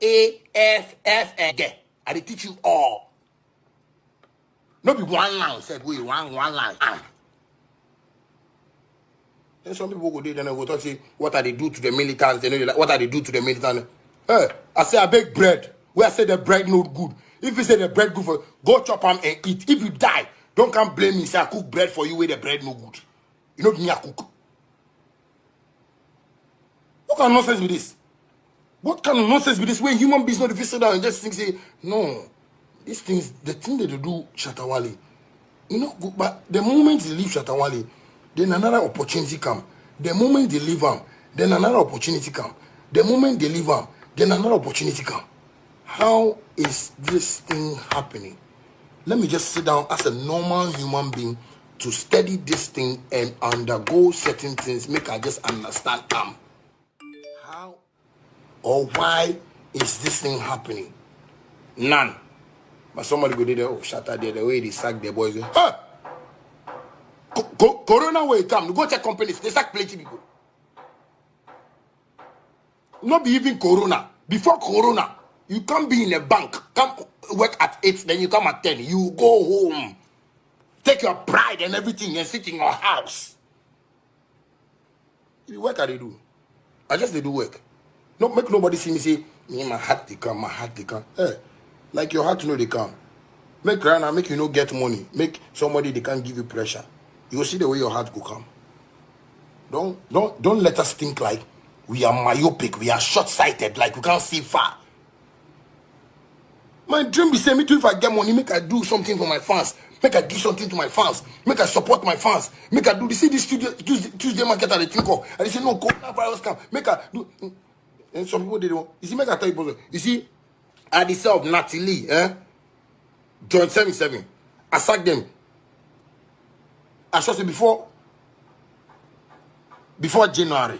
I dey teach you all. No be one line said we one line. Then some people go there, then they go talk say, what are they do to the militants? They know like, what are they do to the militants? Hey, I say I bake bread. Where I say the bread not good. If you say the bread good for go chop them and eat. If you die, don't come blame me. Say I cook bread for you where the bread no good. You know me I cook. What kind of nonsense with this? What kind of nonsense with this? When human beings not sit down and just think say, no, these things, the thing that they do, Shatawale, you know, but the moment they leave Shatawale, then another opportunity come. The moment they leave them, then another opportunity come. The moment they leave them, then another opportunity come. How is this thing happening? Let me just sit down as a normal human being to study this thing and undergo certain things, make I just understand how or why is this thing happening? None. But somebody go there, oh, shut up there, the way they sack their boys. Huh? Corona will come. Go check companies. They sack plenty people. Not be even Corona. Before Corona, you can't be in a bank. Come work at 8, then you come at 10. You go home. Take your pride and everything and sit in your house. You work how they do. I just they do work. Not make nobody see me say, me my heart they come, my heart they come. Hey, like your heart know they come. Make Rana, make you no get money. Make somebody they can't give you pressure. You will see the way your heart will come. Don't let us think like we are myopic, we are short-sighted, like we can't see far. My dream is saying me too, if I get money, make I do something for my fans. Make I give something to my fans. Make I support my fans. Make I do this. See this Tuesday market that they think of. And they say, no, coronavirus come. Make I do. And some people, they don't. You see, make I tell you, you see, I deserve Natalie, Joint 77. I sacked them. I should say before January.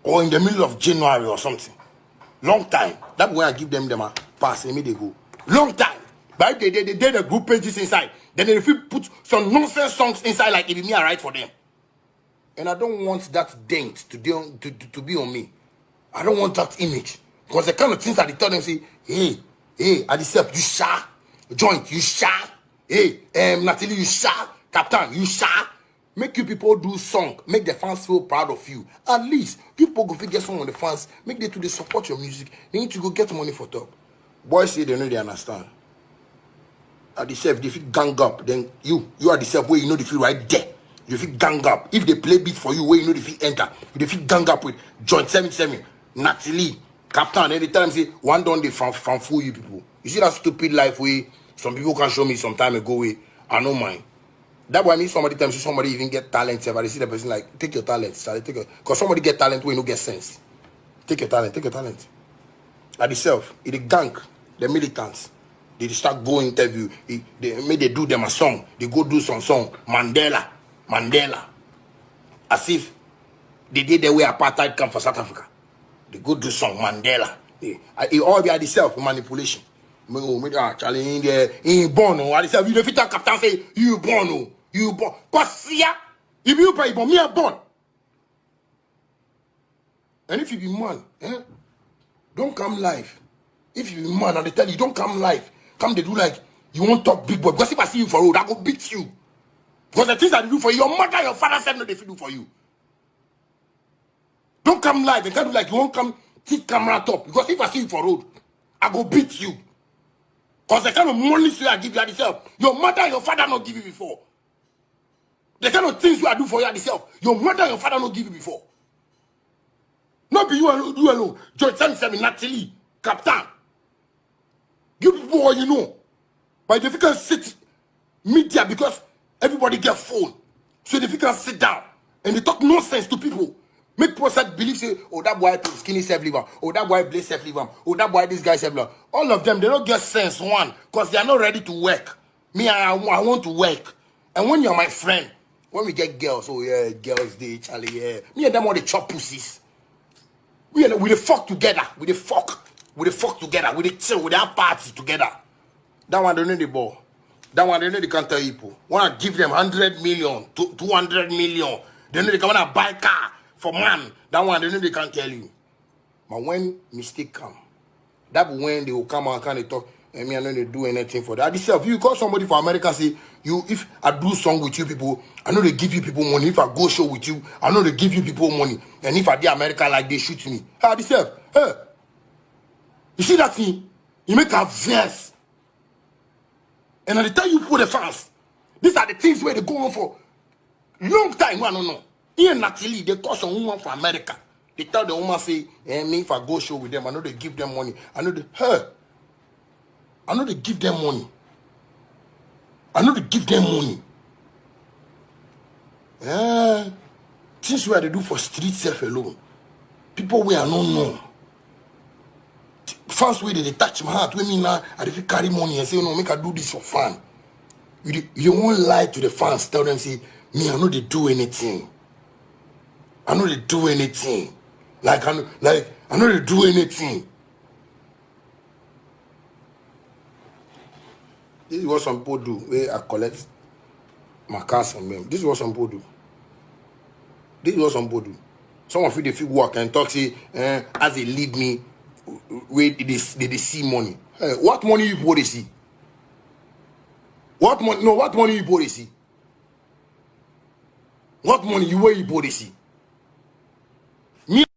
Or in the middle of January or something. Long time. That's when I give them a pass and me they go. Long time. But they did the group pages inside. Then they put some nonsense songs inside like it be me I write for them. And I don't want that dent to be on me. I don't want that image. Because the kind of things that they tell them say, hey, I deserve you sha. Joint, you sha. Hey, Natalie, you sha. Captain, you sha. Make you people do song. Make the fans feel proud of you. At least, people go get some of the fans. Make them to support your music. They need to go get money for top. Boys say they know they understand. At the self, they feel gang up. Then you are the self where you know they feel right there. You feel gang up. If they play beat for you, where you know they feel enter. They feel gang up with Joint 77, Natalie, Captain. Every time say one done they from fool you people. You see that stupid life way some people can show me some time ago way. I know mine. That's why I mean somebody tells you somebody even get talent. But they see the person like take your talent, because somebody get talent where you no get sense. Take your talent. At the self, it the gang, the militants. They start going interview. They do them a song. They go do some song. Mandela. As if they did the way apartheid come for South Africa. They go do some Mandela. It all be at the self manipulation. Charlie in born at the self. You the fitter captain say you born you born. Cause yeah, if you pay for me a born. And if you be man, don't come live. If you be man and they tell you don't come live. Come they do like you won't talk big boy. Because if I see you for road, I go beat you. Because the things that they do for you, your mother, your father said no, they do for you. Don't come live. They can't do like you won't come take camera top. Because if I see you for road, I go beat you. Because the kind of money you I give you at yourself, your mother, your father not give you before. The kind of things you are do for you at yourself, your mother, your father not give you before. Not be you alone. Joint 77, Natalie, Captain. You people what you know. But if you can sit media because everybody get phone. So if you can sit down and they talk nonsense to people. Make people believe say, oh that boy skinny self liver, oh that boy blaze self liver, oh that boy this guy self liver. All of them they don't get sense one because they are not ready to work. Me I want to work. And when you're my friend, when we get girls, oh yeah, girls they Charlie, yeah. Me and them all the chop pussies. We the fuck together. We the fuck together. We the chill. We the have party together. That one don't know the ball. That one they know they can't tell people. Wanna give them 100 million, 200 million. They know they can wanna buy car for man. That one they know they can't tell you. But when mistake come, that when they will come out and they talk, I mean, I know they do anything for that. This if you call somebody from America, say, if I do song with you people, I know they give you people money. If I go show with you, I know they give you people money. And if I do America like they shoot me. This hey, you see that thing? You make a verse. And at the time you put the fans, these are the things where they go on for long time. I don't know. Here naturally, they call some woman from America. They tell the woman, say, me if I go show with them, I know they give them money. I know they give them money. I know they give them money. Things where they do for street self alone. People where I don't know. Fans where they touch my heart. When me now, I if carry money and say, no, make I do this for fun. You won't lie to the fans. Tell them, say, me, I know they do anything. I know they do anything. I know they do anything. This is what some people do. Where I collect my cars from them. This is what some people do. This is what some people do. Some of you, they feel work and talk, say, as they leave me, where they see money. What money you people they see? What money? No, what money you people they see? What money you where you people they see?